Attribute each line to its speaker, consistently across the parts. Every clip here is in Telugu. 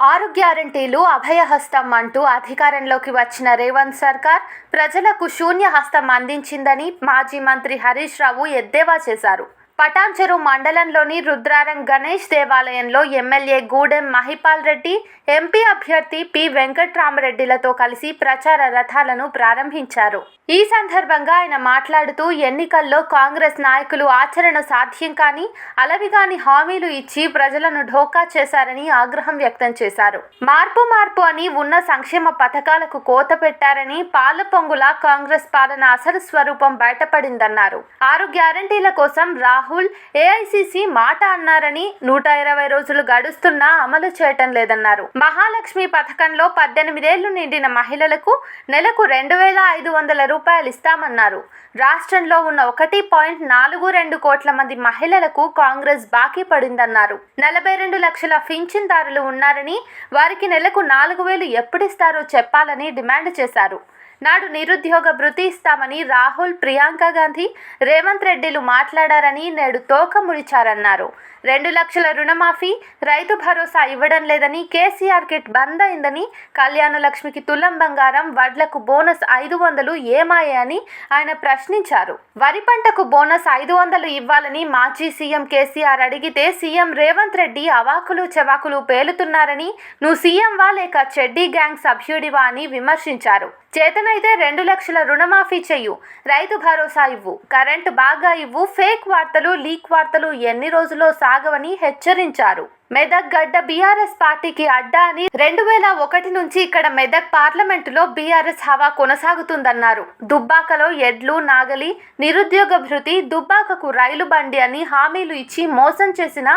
Speaker 1: ఆరు గ్యారంటీలు అభయహస్తం అంటూ అధికారంలోకి వచ్చిన రేవంత్ సర్కార్ ప్రజలకు శూన్యహస్తం అందించిందని మాజీ మంత్రి హరీష్ రావు ఎద్దేవా చేశారు. పటాన్చెరు మండలంలోని రుద్రారం గణేష్ దేవాలయంలో ఎమ్మెల్యే గూడెం మహిపాల్ రెడ్డి, ఎంపీ అభ్యర్థి పి వెంకట్రామరెడ్డిలతో కలిసి ప్రచార రథాలను ప్రారంభించారు. ఈ సందర్భంగా ఆయన మాట్లాడుతూ ఎన్నికల్లో కాంగ్రెస్ నాయకులు ఆచరణ సాధ్యం కాని, అలవిగాని హామీలు ఇచ్చి ప్రజలను ఢోకా చేశారని ఆగ్రహం వ్యక్తం చేశారు. మార్పు అని ఉన్న సంక్షేమ పథకాలకు కోత పెట్టారని, పాల పొంగుల కాంగ్రెస్ పాలన అసలు స్వరూపం బయటపడిందన్నారు. 6 గ్యారంటీల కోసం రాహుల్, ఏఐసీసీ మాట అన్నారని 120 రోజులు గడుస్తున్నా అమలు చేయటం లేదన్నారు. మహాలక్ష్మి పథకంలో 18 ఏళ్లు నిండిన మహిళలకు నెలకు 2,500 రూపాయలు ఇస్తామన్నారు. రాష్ట్రంలో ఉన్న 1.42 కోట్ల మంది మహిళలకు కాంగ్రెస్ బాకీ పడిందన్నారు. 42 లక్షల పింఛన్దారులు ఉన్నారని, వారికి నెలకు 4,000 ఎప్పుడిస్తారో చెప్పాలని డిమాండ్ చేశారు. నాడు నిరుద్యోగ భృతి ఇస్తామని రాహుల్, ప్రియాంక గాంధీ, రేవంత్ రెడ్డిలు మాట్లాడారని నేడు తోక ముడిచారన్నారు. 2 లక్షల రుణమాఫీ, రైతు భరోసా ఇవ్వడం లేదని, కేసీఆర్ కిట్ బంద్ అయిందని, కళ్యాణ లక్ష్మికి తులం బంగారం, వడ్లకు బోనస్ 500 ఏమాయని ఆయన ప్రశ్నించారు. వరి పంటకు బోనస్ 500 ఇవ్వాలని మాజీ సీఎం కేసీఆర్ అడిగితే సీఎం రేవంత్ రెడ్డి అవాకులు చెవాకులు పేలుతున్నారని, నువ్వు సీఎంవా లేక చెడ్డీ గ్యాంగ్ సభ్యుడివా అని విమర్శించారు. చేతనైతే 2 లక్షల రుణమాఫీ చెయ్యు, రైతు భరోసా ఇవ్వు, కరెంటు బాగా ఇవ్వు, ఫేక్ వార్తలు, లీక్ వార్తలు ఎన్ని రోజుల్లో సాగవని హెచ్చరించారు. మెదక్ గడ్డ బీఆర్ఎస్ పార్టీకి అడ్డా అని 2001 నుంచి ఇక్కడ మెదక్ పార్లమెంటులో బీఆర్ఎస్ హవా కొనసాగుతుందన్నారు. దుబ్బాకలో ఎడ్లు, నాగలి, నిరుద్యోగ భృతి, దుబ్బాకకు రైలు బండి అని హామీలు ఇచ్చి మోసం చేసిన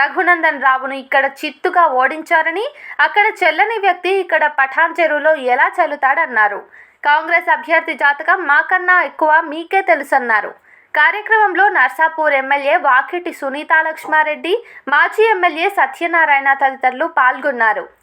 Speaker 1: రఘునందన్ రావును ఇక్కడ చిత్తుగా ఓడించారని, అక్కడ చెల్లని వ్యక్తి ఇక్కడ పఠాన్చెరులో ఎలా చెల్లుతాడన్నారు. కాంగ్రెస్ అభ్యర్థి జాతకం మాకన్నా ఎక్కువ మీకే తెలుసన్నారు. కార్యక్రమంలో నర్సాపూర్ ఎమ్మెల్యే వాకిటి సునీతా లక్ష్మారెడ్డి, మాజీ ఎమ్మెల్యే సత్యనారాయణ తదితరులు పాల్గొన్నారు.